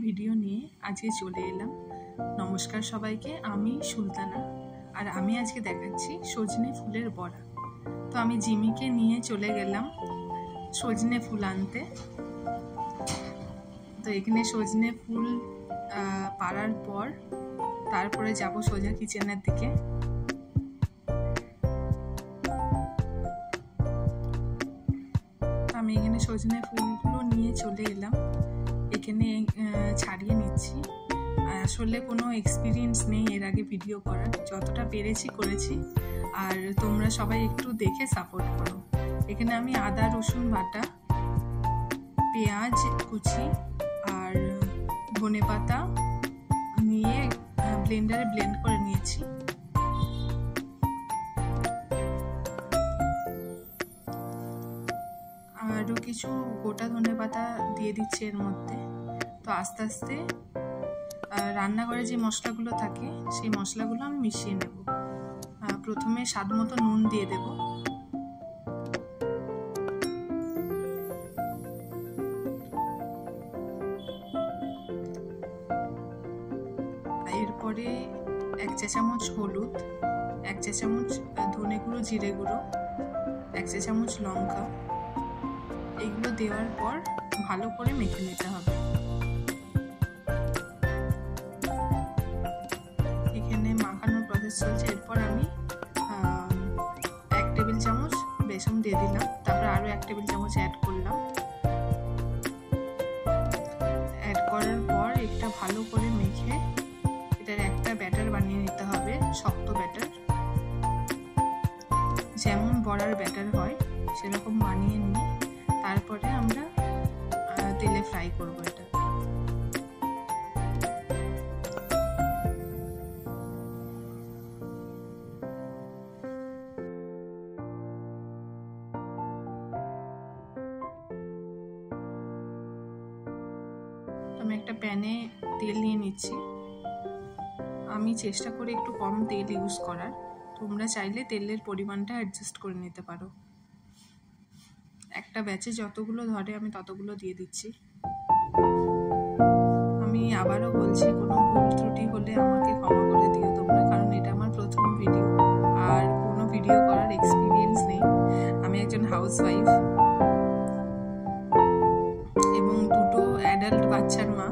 Video নিয়ে আজকে চলে এলাম। নমস্কার সবাইকে, আমি সুলতানা, আর আমি আজকে দেখাচ্ছি সজনে ফুলের বড়া। তো আমি জিমিকে নিয়ে চলে গেলাম সজনে ফুল আনতে। তো এখানে সজনে ফুল পাড়ার পর তারপরে যাব সোজা কিচেনের দিকে। আমি এখানে সজনে ফুলগুলো নিয়ে চলে এলাম, এখানে ছাড়িয়ে নিচ্ছি। আসলে কোনো এক্সপিরিয়েন্স নেই এর আগে ভিডিও করার, যতটা পেরেছি করেছি, আর তোমরা সবাই একটু দেখে সাপোর্ট করো। এখানে আমি আদা রসুন বাটা, পেঁয়াজ কুচি আর ধনেপাতা নিয়ে ব্লেন্ডারে ব্লেন্ড করে নিয়েছি। আরও কিছু গোটা ধনেপাতা দিয়ে দিচ্ছি এর মধ্যে। তো আস্তে আস্তে রান্নাঘরে যে মশলাগুলো থাকে সেই মশলাগুলো আমি মিশিয়ে নেব। প্রথমে স্বাদ মতো নুন দিয়ে দেব, এরপরে 1 চা চামচ হলুদ, 1 চা চামচ ধনে গুঁড়ো, জিরে গুঁড়ো, 1 চা চামচ লঙ্কা, এগুলো দেওয়ার পর ভালো করে মেখে নিতে হবে। এখানে মাখানোর প্রসেস চলছে। এরপর আমি 1 টেবিল চামচ বেসন দিয়ে দিলাম, তারপর আরও 1 টেবিল চামচ অ্যাড করলাম। অ্যাড করার পর এটা ভালো করে মেখে এটার একটা ব্যাটার বানিয়ে নিতে হবে, শক্ত ব্যাটার, যেমন বড়ার ব্যাটার হয় সেরকম বানিয়ে নিয়ে তারপরে আমরা তেলে ফ্রাই করব এটা। আমি একটা প্যানে তেল নিয়ে নিচ্ছি। আমি চেষ্টা করি একটু কম তেল ইউজ করার, তোমরা চাইলে তেলের পরিমাণটা অ্যাডজাস্ট করে নিতে পারো। একটা ব্যাচে যতগুলো ধরে আমি ততগুলো দিয়ে দিচ্ছি। আমি আবারও বলছি, কোনো ভুল ত্রুটি হলে আমাকে ক্ষমা করে দিও তোমরা, কারণ এটা আমার প্রথম ভিডিও আর কোনো ভিডিও করার এক্সপিরিয়েন্স নেই। আমি একজন হাউসওয়াইফ এবং 2টো অ্যাডাল্ট বাচ্চার মা।